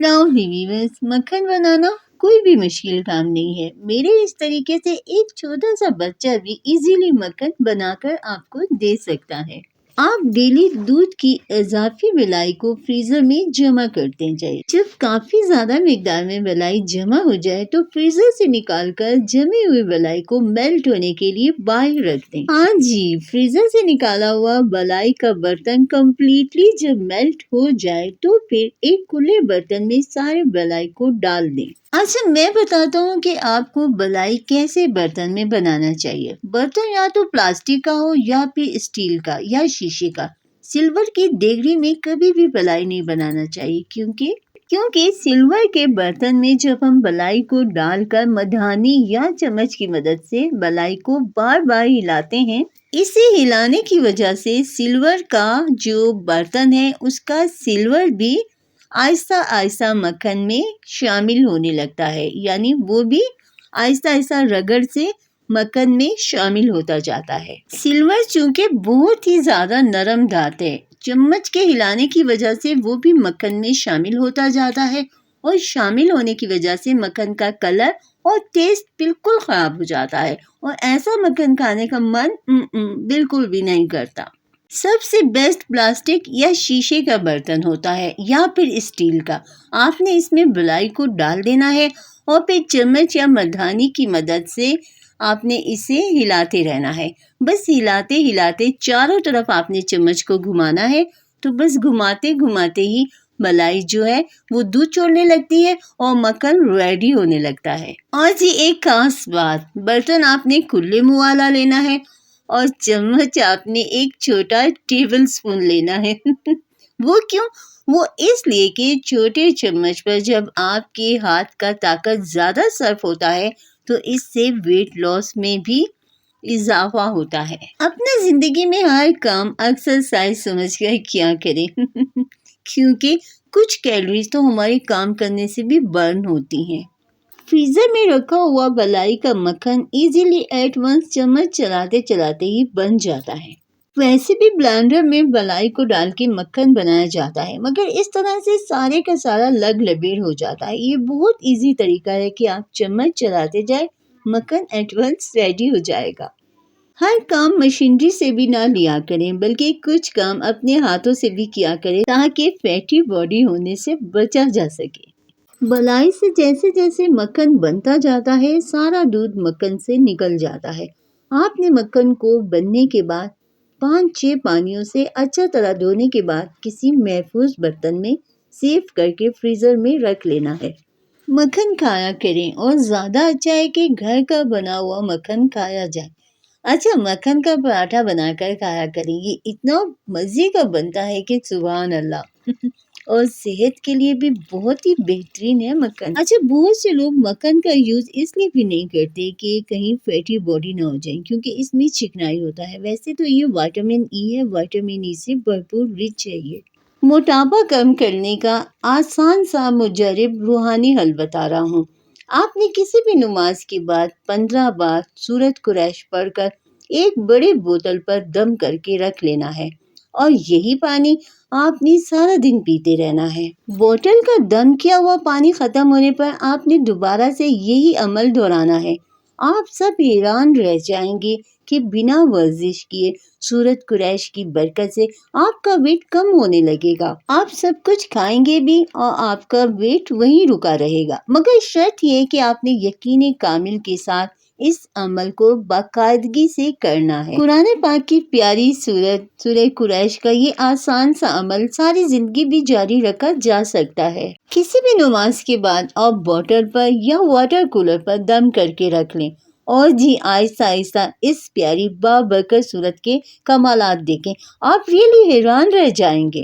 Viewers, मक्खन बनाना कोई भी मुश्किल काम नहीं है। मेरे इस तरीके से एक छोटा सा बच्चा भी इजीली मक्खन बनाकर आपको दे सकता है। आप डेली दूध की इजाफी मलाई को फ्रीजर में जमा करते जाइए। जब काफी ज्यादा मिकदार में मलाई जमा हो जाए तो फ्रीजर से निकालकर जमी हुई मलाई को मेल्ट होने के लिए बाहर रख दें। हाँ जी, फ्रीजर से निकाला हुआ मलाई का बर्तन कम्प्लीटली जब मेल्ट हो जाए तो फिर एक खुले बर्तन में सारे मलाई को डाल दें। अच्छा, मैं बताता हूँ कि आपको मलाई कैसे बर्तन में बनाना चाहिए। बर्तन या तो प्लास्टिक का हो या फिर स्टील का या शीशे का। सिल्वर की देगड़ी में कभी भी मलाई नहीं बनाना चाहिए क्योंकि सिल्वर के बर्तन में जब हम मलाई को डालकर मधानी या चम्मच की मदद से मलाई को बार बार हिलाते हैं, इसे हिलाने की वजह से सिल्वर का जो बर्तन है उसका सिल्वर भी आहिस्ता आहिस्ता मक्खन में शामिल होने लगता है, यानी वो भी आहिस्ता आहिस्ता रगड़ से मक्खन में शामिल होता जाता है। सिल्वर चूंकि बहुत ही ज्यादा नरम धातु है, चम्मच के हिलाने की वजह से वो भी मक्खन में शामिल होता जाता है और शामिल होने की वजह से मक्खन का कलर और टेस्ट बिल्कुल खराब हो जाता है और ऐसा मक्खन खाने का मन बिल्कुल भी नहीं करता। सबसे बेस्ट प्लास्टिक या शीशे का बर्तन होता है या फिर स्टील का। आपने इसमें मलाई को डाल देना है और फिर चम्मच या मधानी की मदद से आपने इसे हिलाते रहना है। बस हिलाते हिलाते चारों तरफ आपने चम्मच को घुमाना है, तो बस घुमाते घुमाते ही मलाई जो है वो दूध छोड़ने लगती है और मक्खन रेडी होने लगता है। और जी एक खास बात, बर्तन आपने खुले मुंह वाला लेना है और चम्मच आपने एक छोटा टेबल स्पून लेना है। वो क्यों? वो इसलिए कि छोटे चम्मच पर जब आपके हाथ का ताकत ज्यादा सर्व होता है तो इससे वेट लॉस में भी इजाफा होता है। अपना जिंदगी में हर काम एक्सरसाइज समझकर किया करें क्योंकि कुछ कैलोरीज तो हमारे काम करने से भी बर्न होती हैं। फ्रीजर में रखा हुआ मलाई का मक्खन इजीली एट वंस चम्मच चलाते चलाते ही बन जाता है। वैसे भी ब्लेंडर में मलाई को डाल के मक्खन बनाया जाता है, मगर इस तरह से सारे का सारा लग लबेड़ हो जाता है। ये बहुत इजी तरीका है कि आप चम्मच चलाते जाए, मक्खन एट वंस रेडी हो जाएगा। हर काम मशीनरी से भी ना लिया करें, बल्कि कुछ काम अपने हाथों से भी किया करें ताकि फैटी बॉडी होने से बचा जा सके। मलाई से जैसे जैसे मक्खन बनता जाता है, सारा दूध मक्खन से निकल जाता है। आपने मक्खन को बनने के बाद 5-6 पानियों से अच्छा तरह धोने के बाद किसी महफूज बर्तन में सेव करके फ्रीजर में रख लेना है। मक्खन खाया करें और ज्यादा अच्छा है कि घर का बना हुआ मक्खन खाया जाए। अच्छा, मक्खन का पराठा बनाकर खाया करें, ये इतना मजे का बनता है कि सुभान अल्लाह और सेहत के लिए भी बहुत ही बेहतरीन है मक्खन। अच्छा, बहुत से लोग मक्खन का यूज इसलिए भी नहीं करते कि कहीं फैटी बॉडी ना हो जाए, क्योंकि इसमें चिकनाई होता है। वैसे तो ये विटामिन ई है, विटामिन ई से भरपूर रिच है। ये मोटापा कम करने का आसान सा मुजर्रब रूहानी हल बता रहा हूँ। आपने किसी भी नमाज के बाद 15 बार सूरत कुरैश पढ़कर एक बड़े बोतल पर दम करके रख लेना है और यही पानी आपने सारा दिन पीते रहना है। बोतल का दम किया हुआ पानी खत्म होने पर आपने दोबारा से यही अमल दोहराना है। आप सब हैरान रह जाएंगे कि बिना वर्जिश किए सूरत कुरैश की बरकत से आपका वेट कम होने लगेगा। आप सब कुछ खाएंगे भी और आपका वेट वहीं रुका रहेगा, मगर शर्त यह है कि आपने यकीन कामिल के साथ इस अमल को बाकायदगी से करना है। कुरान पाक की प्यारी सूरत सूरह कुरैश का ये आसान सा अमल सारी जिंदगी भी जारी रखा जा सकता है। किसी भी नमाज के बाद आप बोतल पर या वाटर कूलर पर दम करके रख लें और जी आहिस्ता आहिस्ता इस प्यारी बाबरकत सूरत के कमालात देखें। आप रियली हैरान रह जाएंगे।